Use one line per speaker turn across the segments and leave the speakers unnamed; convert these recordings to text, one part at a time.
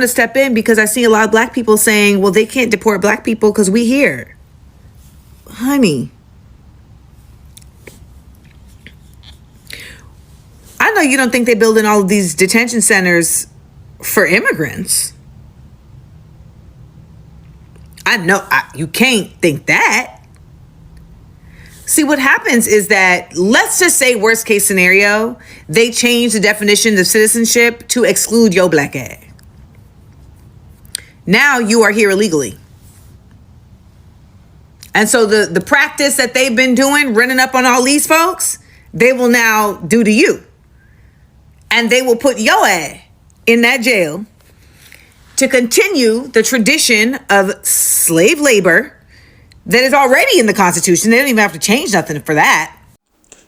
to step in because I see a lot of black people saying, well, they can't deport black people because we here. Honey, I know you don't think they're building all of these detention centers for immigrants. I know you can't think that. See, what happens is that, let's just say worst case scenario, they change the definition of citizenship to exclude your black ass. Now you are here illegally. And so the practice that they've been doing, running up on all these folks, they will now do to you. And they will put your ass in that jail to continue the tradition of slave labor that is already in the Constitution. They don't even have to change nothing for that.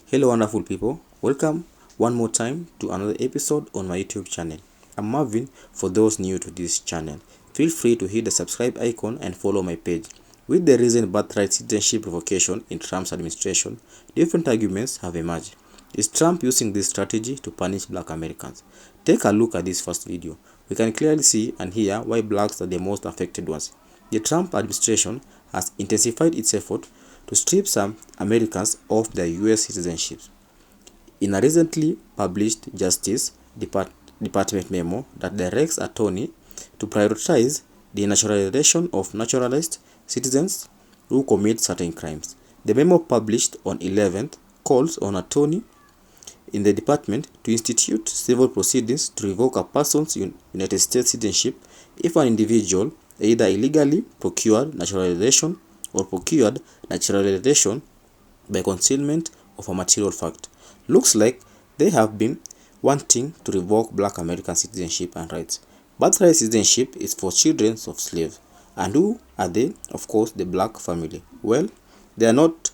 Hello wonderful people, welcome one more time to another episode on my YouTube channel. I'm Marvin. For those new to this channel, feel free to hit the subscribe icon and follow my page. With the recent birthright citizenship revocation in Trump's administration, different arguments have emerged. Is Trump using this strategy to punish black Americans? Take a look at this first video. We can clearly see and hear why blacks are the most affected ones. The Trump administration has intensified its effort to strip some Americans of their US citizenships. In a recently published Justice Department memo that directs attorney to prioritize the naturalization of naturalized citizens who commit certain crimes. The memo published on 11th calls on attorney in the department to institute civil proceedings to revoke a person's United States citizenship if an individual either illegally procured naturalization or procured naturalization by concealment of a material fact. Looks like they have been wanting to revoke black American citizenship and rights. Birthright citizenship is for children of slaves. And who are they? Of course, the black family. Well, they are not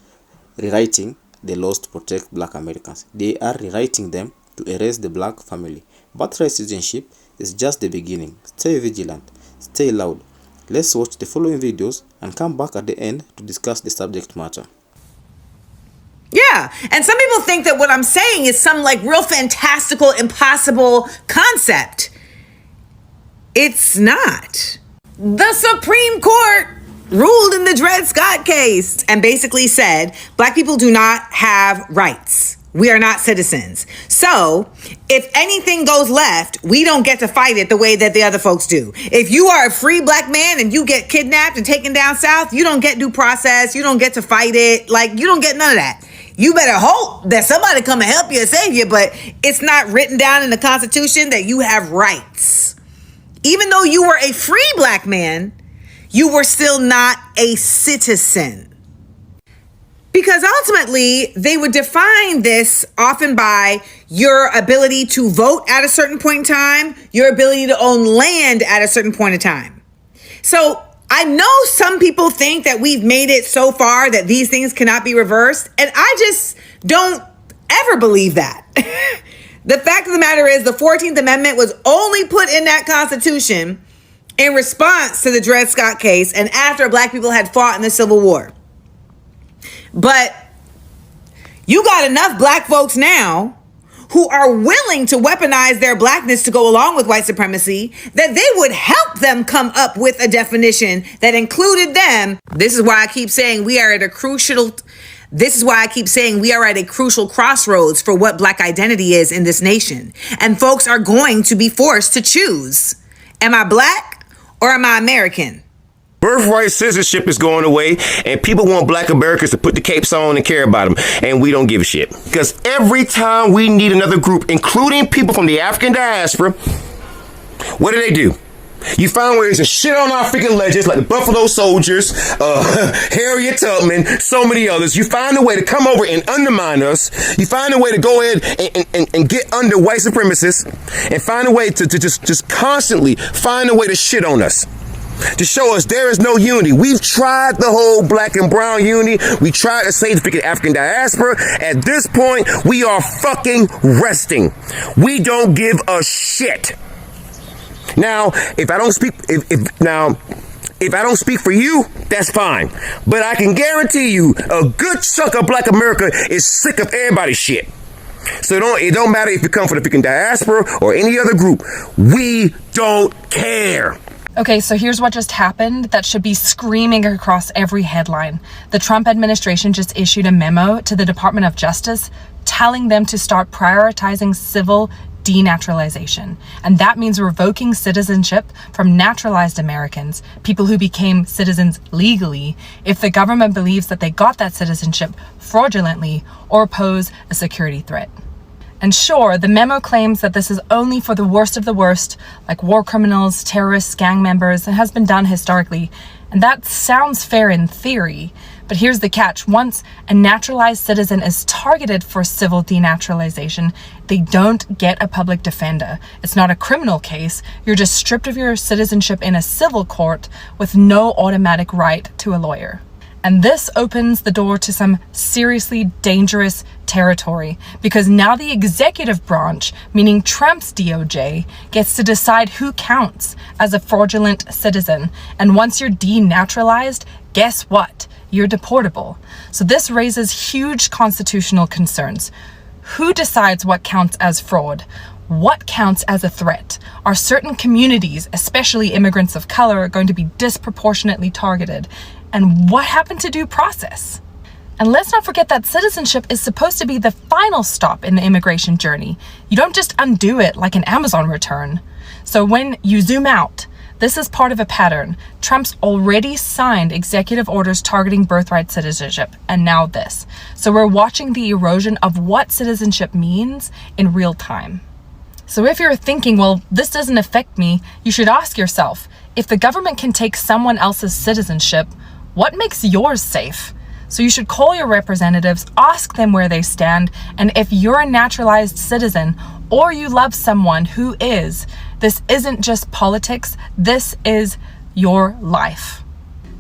rewriting the laws to protect black Americans. They are rewriting them to erase the black family. Birthright citizenship is just the beginning. Stay vigilant. Stay loud. Let's watch the following videos and come back at the end to discuss the subject matter.
Yeah, and some people think that what I'm saying is some like real fantastical, impossible concept. It's not. The Supreme Court ruled in the Dred Scott case and basically said black people do not have rights. We are not citizens. So if anything goes left, we don't get to fight it the way that the other folks do. If you are a free black man and you get kidnapped and taken down south, you don't get due process. You don't get to fight it. Like, you don't get none of that. You better hope that somebody come and help you and save you, but it's not written down in the Constitution that you have rights. Even though you were a free black man, you were still not a citizen. Because ultimately, they would define this often by your ability to vote at a certain point in time, your ability to own land at a certain point in time. So I know some people think that we've made it so far that these things cannot be reversed, and I just don't ever believe that. The fact of the matter is the 14th Amendment was only put in that Constitution in response to the Dred Scott case and after black people had fought in the Civil War. But you got enough black folks now who are willing to weaponize their blackness to go along with white supremacy that they would help them come up with a definition that included them. This is why I keep saying we are at a crucial crossroads for what black identity is in this nation. And folks are going to be forced to choose. Am I black or am I American?
Birthright citizenship is going away, and people want black Americans to put the capes on and care about them, and we don't give a shit. Because every time we need another group, including people from the African diaspora, what do? You find ways to shit on our freaking legends like the Buffalo Soldiers, Harriet Tubman, so many others. You find a way to come over and undermine us. You find a way to go in and get under white supremacists and find a way to just constantly find a way to shit on us. To show us there is no unity. We've tried the whole black and brown unity. We tried to save the freaking African diaspora. At this point, we are fucking resting. We don't give a shit. Now, if I don't speak for you, that's fine. But I can guarantee you a good chunk of black America is sick of everybody's shit. So it don't matter if you come from the African diaspora or any other group. We don't care.
Okay, so here's what just happened that should be screaming across every headline. The Trump administration just issued a memo to the Department of Justice telling them to start prioritizing civil denaturalization. And that means revoking citizenship from naturalized Americans, people who became citizens legally, if the government believes that they got that citizenship fraudulently or pose a security threat. And sure, the memo claims that this is only for the worst of the worst, like war criminals, terrorists, gang members, and has been done historically. And that sounds fair in theory, but here's the catch. Once a naturalized citizen is targeted for civil denaturalization, they don't get a public defender. It's not a criminal case. You're just stripped of your citizenship in a civil court with no automatic right to a lawyer. And this opens the door to some seriously dangerous territory, because now the executive branch, meaning Trump's DOJ, gets to decide who counts as a fraudulent citizen. And once you're denaturalized, guess what? You're deportable. So this raises huge constitutional concerns. Who decides what counts as fraud? What counts as a threat? Are certain communities, especially immigrants of color, going to be disproportionately targeted? And what happened to due process? And let's not forget that citizenship is supposed to be the final stop in the immigration journey. You don't just undo it like an Amazon return. So when you zoom out, this is part of a pattern. Trump's already signed executive orders targeting birthright citizenship, and now this. So we're watching the erosion of what citizenship means in real time. So if you're thinking, well, this doesn't affect me, you should ask yourself, if the government can take someone else's citizenship, what makes yours safe? So you should call your representatives, ask them where they stand, and if you're a naturalized citizen or you love someone who is, this isn't just politics, this is your life.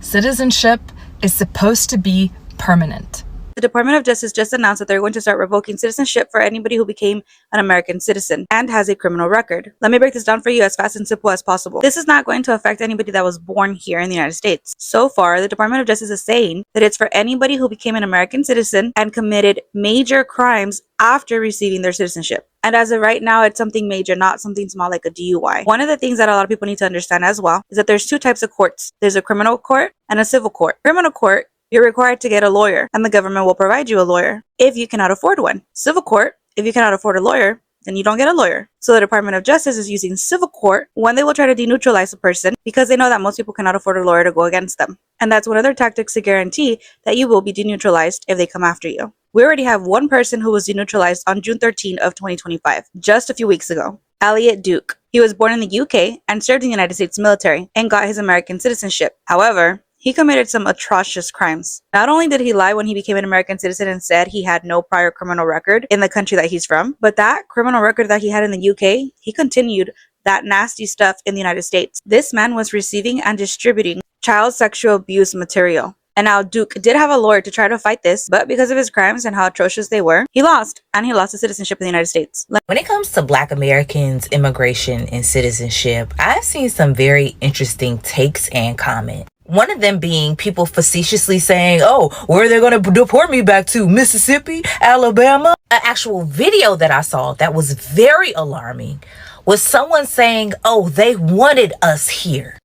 Citizenship is supposed to be permanent.
The Department of Justice just announced that they're going to start revoking citizenship for anybody who became an American citizen and has a criminal record. Let me break this down for you as fast and simple as possible. This is not going to affect anybody that was born here in the United States. So far, the Department of Justice is saying that it's for anybody who became an American citizen and committed major crimes after receiving their citizenship. And as of right now, it's something major, not something small like a DUI. One of the things that a lot of people need to understand as well is that there's two types of courts. There's a criminal court and a civil court. Criminal court, you're required to get a lawyer, and the government will provide you a lawyer if you cannot afford one. Civil court, if you cannot afford a lawyer, then you don't get a lawyer. So the Department of Justice is using civil court when they will try to deneutralize a person because they know that most people cannot afford a lawyer to go against them. And that's one of their tactics to guarantee that you will be deneutralized if they come after you. We already have one person who was deneutralized on June 13 of 2025, just a few weeks ago. Elliot Duke. He was born in the UK and served in the United States military and got his American citizenship. However, he committed some atrocious crimes. Not only did he lie when he became an American citizen and said he had no prior criminal record in the country that he's from, but that criminal record that he had in the UK, he continued that nasty stuff in the United States. This man was receiving and distributing child sexual abuse material. And now Duke did have a lawyer to try to fight this, but because of his crimes and how atrocious they were, he lost, and he lost his citizenship in the United States.
When it comes to Black Americans, immigration, and citizenship, I've seen some very interesting takes and comments. One of them being people facetiously saying, oh, where are they going to deport me back to? Mississippi? Alabama? An actual video that I saw that was very alarming was someone saying, oh, they wanted us here.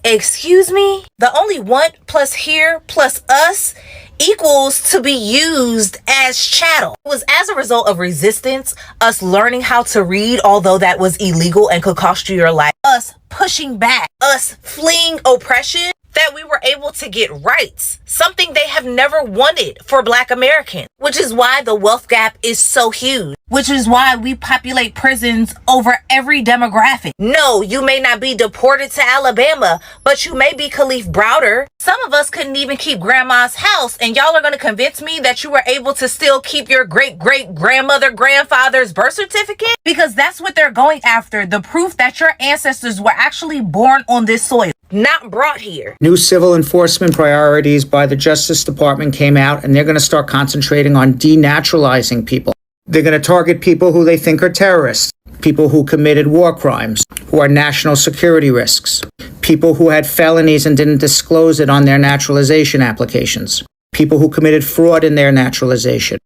Excuse me? The only want plus here plus us equals to be used as chattel. It was as a result of resistance, us learning how to read, although that was illegal and could cost you your life, us pushing back, us fleeing oppression, that we were able to get rights, something they have never wanted for Black Americans, which is why the wealth gap is so huge, which is why we populate prisons over every demographic. No, you may not be deported to Alabama, but you may be Khalif Browder. Some of us couldn't even keep grandma's house, and y'all are going to convince me that you were able to still keep your great-great-grandmother-grandfather's birth certificate? Because that's what they're going after, the proof that your ancestors were actually born on this soil, not brought here.
New civil enforcement priorities by the Justice Department came out, and they're going to start concentrating on denaturalizing people. They're going to target people who they think are terrorists, people who committed war crimes, who are national security risks, people who had felonies and didn't disclose it on their naturalization applications, people who committed fraud in their naturalization,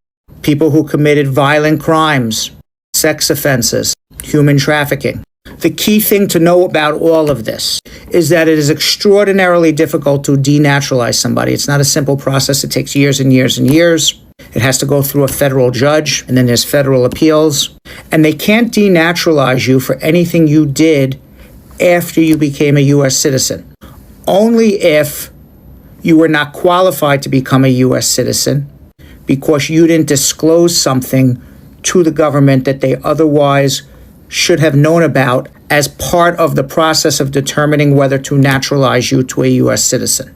people who committed violent crimes, sex offenses, human trafficking. The key thing to know about all of this is that it is extraordinarily difficult to denaturalize somebody. It's not a simple process. It takes years and years and years. It has to go through a federal judge, and then there's federal appeals. And they can't denaturalize you for anything you did after you became a U.S. citizen. Only if you were not qualified to become a U.S. citizen because you didn't disclose something to the government that they otherwise should have known about as part of the process of determining whether to naturalize you to a U.S. citizen.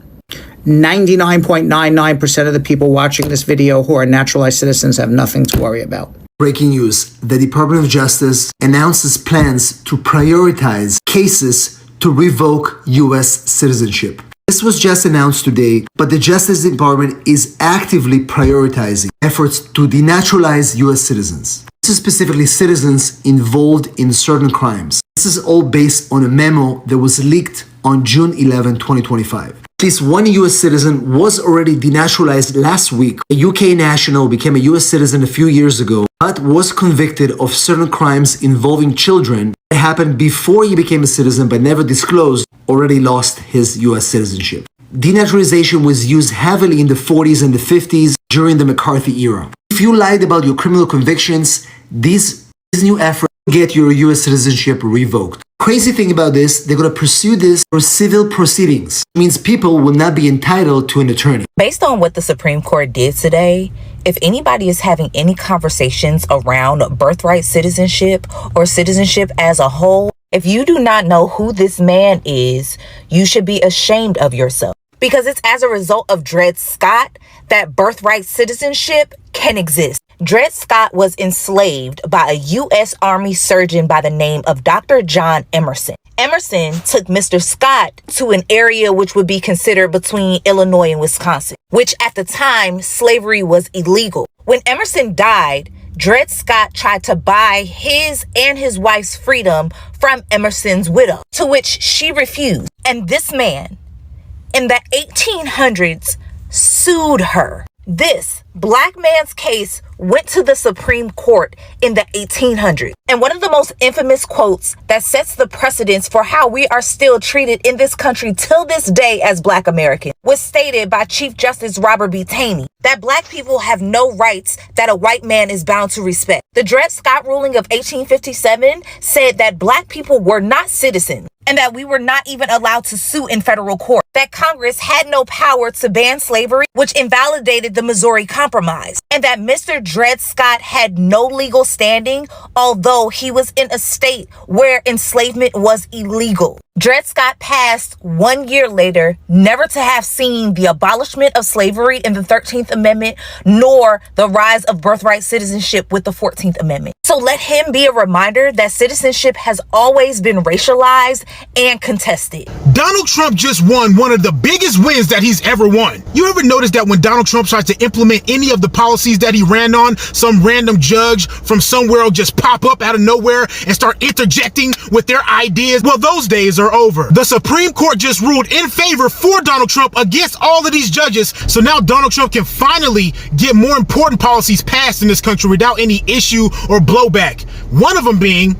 99.99% of the people watching this video who are naturalized citizens have nothing to worry about.
Breaking news. The Department of Justice announces plans to prioritize cases to revoke U.S. citizenship. This was just announced today, but the Justice Department is actively prioritizing efforts to denaturalize U.S. citizens. This is specifically citizens involved in certain crimes. This is all based on a memo that was leaked on June 11, 2025. At least one U.S. citizen was already denaturalized last week. A UK national became a U.S. citizen a few years ago, but was convicted of certain crimes involving children that happened before he became a citizen but never disclosed, already lost his U.S. citizenship. Denaturalization was used heavily in the 40s and the 50s during the McCarthy era. If you lied about your criminal convictions, these new efforts get your U.S. citizenship revoked. Crazy thing about this, they're going to pursue this for civil proceedings. It means people will not be entitled to an attorney.
Based on what the Supreme Court did today, if anybody is having any conversations around birthright citizenship or citizenship as a whole, if you do not know who this man is, you should be ashamed of yourself. Because it's as a result of Dred Scott that birthright citizenship can exist. Dred Scott was enslaved by a U.S. Army surgeon by the name of Dr. John Emerson. Emerson took Mr. Scott to an area which would be considered between Illinois and Wisconsin, which at the time slavery was illegal. When Emerson died, Dred Scott tried to buy his and his wife's freedom from Emerson's widow, to which she refused. And this man, in the 1800s, sued her. This black man's case went to the Supreme Court in the 1800s. And one of the most infamous quotes that sets the precedence for how we are still treated in this country till this day as black Americans was stated by Chief Justice Robert B. Taney, that black people have no rights that a white man is bound to respect. The Dred Scott ruling of 1857 said that black people were not citizens and that we were not even allowed to sue in federal court, that Congress had no power to ban slavery, which invalidated the Missouri Compromise, and that Mr. Dred Scott had no legal standing, although he was in a state where enslavement was illegal. Dred Scott passed 1 year later, never to have seen the abolishment of slavery in the 13th Amendment, nor the rise of birthright citizenship with the 14th Amendment. So let him be a reminder that citizenship has always been racialized and contested.
Donald Trump just won one of the biggest wins that he's ever won. You ever notice that when Donald Trump tries to implement any of the policies that he ran on, some random judge from somewhere will just pop up out of nowhere and start interjecting with their ideas? Well, those days are over. The Supreme Court just ruled in favor for Donald Trump against all of these judges. So now Donald Trump can finally get more important policies passed in this country without any issue or blowback. One of them being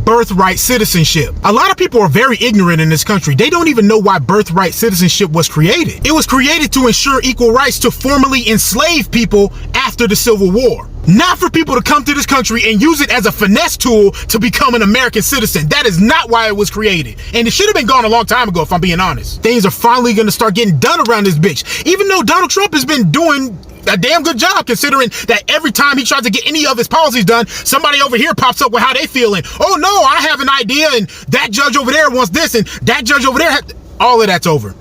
birthright citizenship. A lot of people are very ignorant in this country. They don't even know why birthright citizenship was created. It was created to ensure equal rights to formerly enslaved people after the Civil War. Not for people to come to this country and use it as a finesse tool to become an American citizen. That is not why it was created. And it should have been gone a long time ago, if I'm being honest. Things are finally going to start getting done around this bitch. Even though Donald Trump has been doing a damn good job, considering that every time he tries to get any of his policies done, somebody over here pops up with how they feeling. Oh no, I have an idea, and that judge over there wants this, and that judge over there, all of that's over.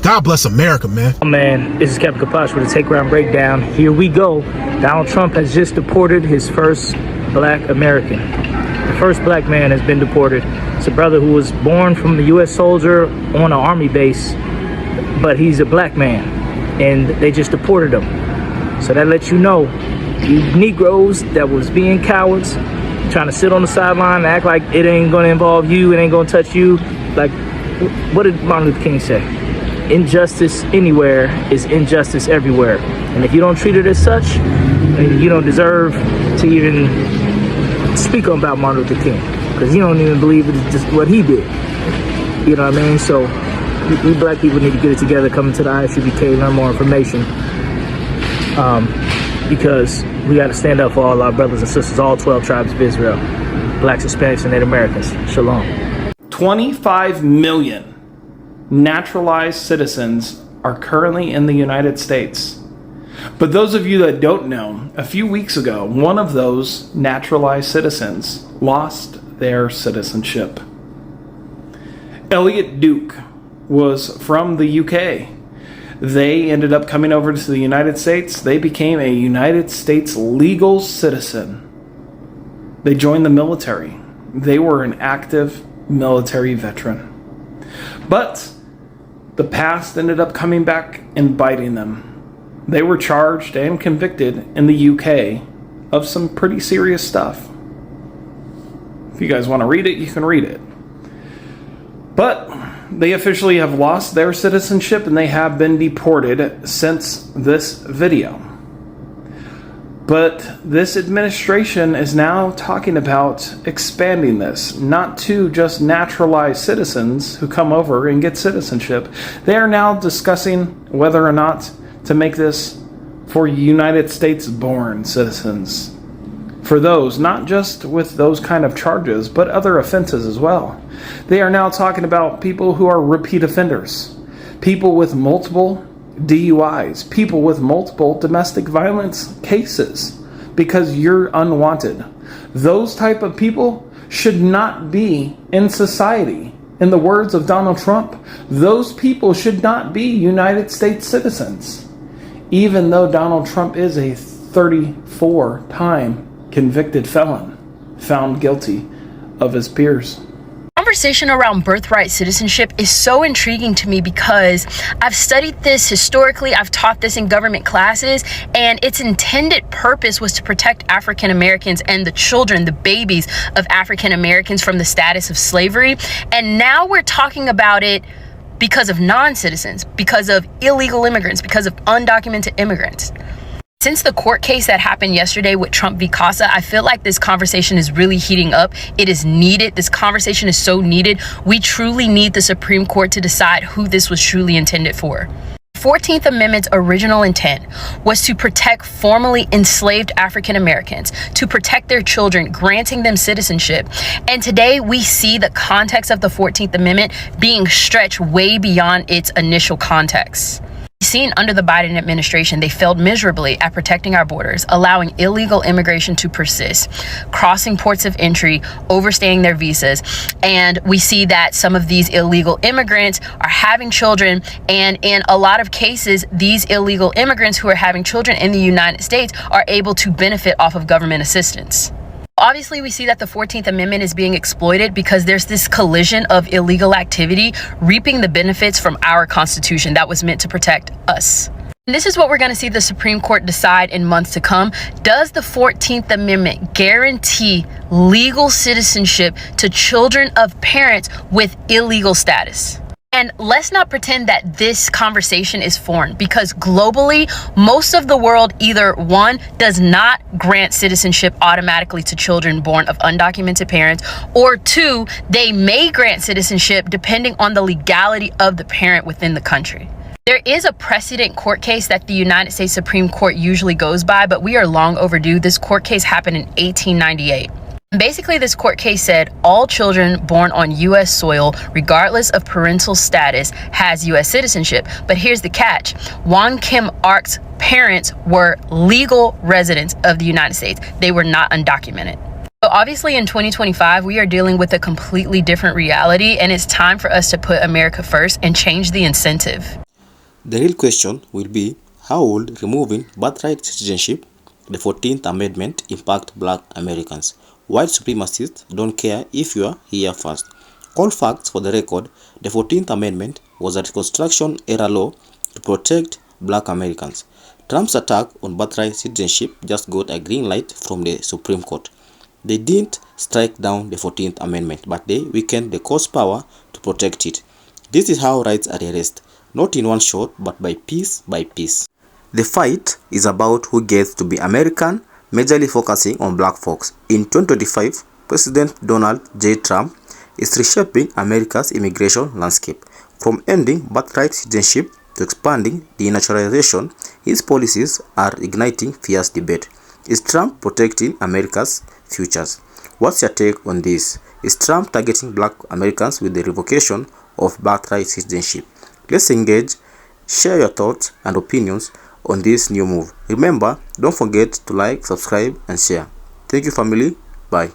God bless America, man.
Oh, man, this is Captain Kapash with a Take Ground Breakdown. Here we go. Donald Trump has just deported his first black American. The first black man has been deported. It's a brother who was born from the U.S. soldier on an army base, but he's a black man, and they just deported him. So that lets you know, you Negroes that was being cowards, trying to sit on the sideline and act like it ain't going to involve you, it ain't going to touch you. Like, what did Martin Luther King say? Injustice anywhere is injustice everywhere. And if you don't treat it as such, And you don't deserve to even speak about Martin Luther King, because you don't even believe it's just what he did. You know what I mean? So we black people need to get it together, come into the ICBK, learn more information, because we got to stand up for all our brothers and sisters, all 12 tribes of Israel, blacks, Hispanics, and Native Americans. Shalom.
25 million naturalized citizens are currently in the United States. But those of you that don't know, a few weeks ago, one of those naturalized citizens lost their citizenship. Elliot Duke was from the UK. They ended up coming over to the United States. They became a United States legal citizen. They joined the military. They were an active military veteran. But the past ended up coming back and biting them. They were charged and convicted in the UK of some pretty serious stuff. If you guys want to read it, you can read it. But they officially have lost their citizenship and they have been deported since this video. But this administration is now talking about expanding this, not to just naturalized citizens who come over and get citizenship. They are now discussing whether or not to make this for United States born citizens. For those, not just with those kind of charges, but other offenses as well. They are now talking about people who are repeat offenders, people with multiple DUIs, people with multiple domestic violence cases, because you're unwanted. Those type of people should not be in society. In the words of Donald Trump, those people should not be United States citizens. Even though Donald Trump is a 34-time convicted felon, found guilty of his peers.
Conversation around birthright citizenship is so intriguing to me because I've studied this historically, I've taught this in government classes, and its intended purpose was to protect African Americans and the children, the babies of African Americans from the status of slavery. And now we're talking about it because of non-citizens, because of illegal immigrants, because of undocumented immigrants. Since the court case that happened yesterday with Trump v. Casa, I feel like this conversation is really heating up. It is needed. This conversation is so needed. We truly need the Supreme Court to decide who this was truly intended for. The 14th Amendment's original intent was to protect formerly enslaved African Americans, to protect their children, granting them citizenship. And today we see the context of the 14th Amendment being stretched way beyond its initial context. Seen under the Biden administration, they failed miserably at protecting our borders, allowing illegal immigration to persist, crossing ports of entry, overstaying their visas. And we see that some of these illegal immigrants are having children. And in a lot of cases, these illegal immigrants who are having children in the United States are able to benefit off of government assistance. Obviously, we see that the 14th Amendment is being exploited because there's this collision of illegal activity reaping the benefits from our Constitution that was meant to protect us. And this is what we're going to see the Supreme Court decide in months to come. Does the 14th Amendment guarantee legal citizenship to children of parents with illegal status? And let's not pretend that this conversation is foreign, because globally, most of the world either one, does not grant citizenship automatically to children born of undocumented parents, or two, they may grant citizenship depending on the legality of the parent within the country. There is a precedent court case that the United States Supreme Court usually goes by, but we are long overdue. This court case happened in 1898. Basically, this court case said all children born on U.S. soil, regardless of parental status, has U.S. citizenship. But here's the catch. Wong Kim Ark's parents were legal residents of the United States. They were not undocumented. So obviously in 2025, we are dealing with a completely different reality, and it's time for us to put America first and change the incentive.
The real question will be, how would removing birthright citizenship, the 14th Amendment, impact black Americans? White supremacists don't care if you are here first. All facts for the record, the 14th Amendment was a Reconstruction-era law to protect black Americans. Trump's attack on birthright citizenship just got a green light from the Supreme Court. They didn't strike down the 14th Amendment, but they weakened the court's power to protect it. This is how rights are erased, not in one shot, but by piece by piece. The fight is about who gets to be American, majorly focusing on black folks. In 2025, President Donald J. Trump is reshaping America's immigration landscape. From ending birthright citizenship to expanding denaturalization, his policies are igniting fierce debate. Is Trump protecting America's futures? What's your take on this? Is Trump targeting black Americans with the revocation of birthright citizenship? Let's engage, share your thoughts and opinions on this new move. Remember, don't forget to like, subscribe and share. Thank you, family. Bye.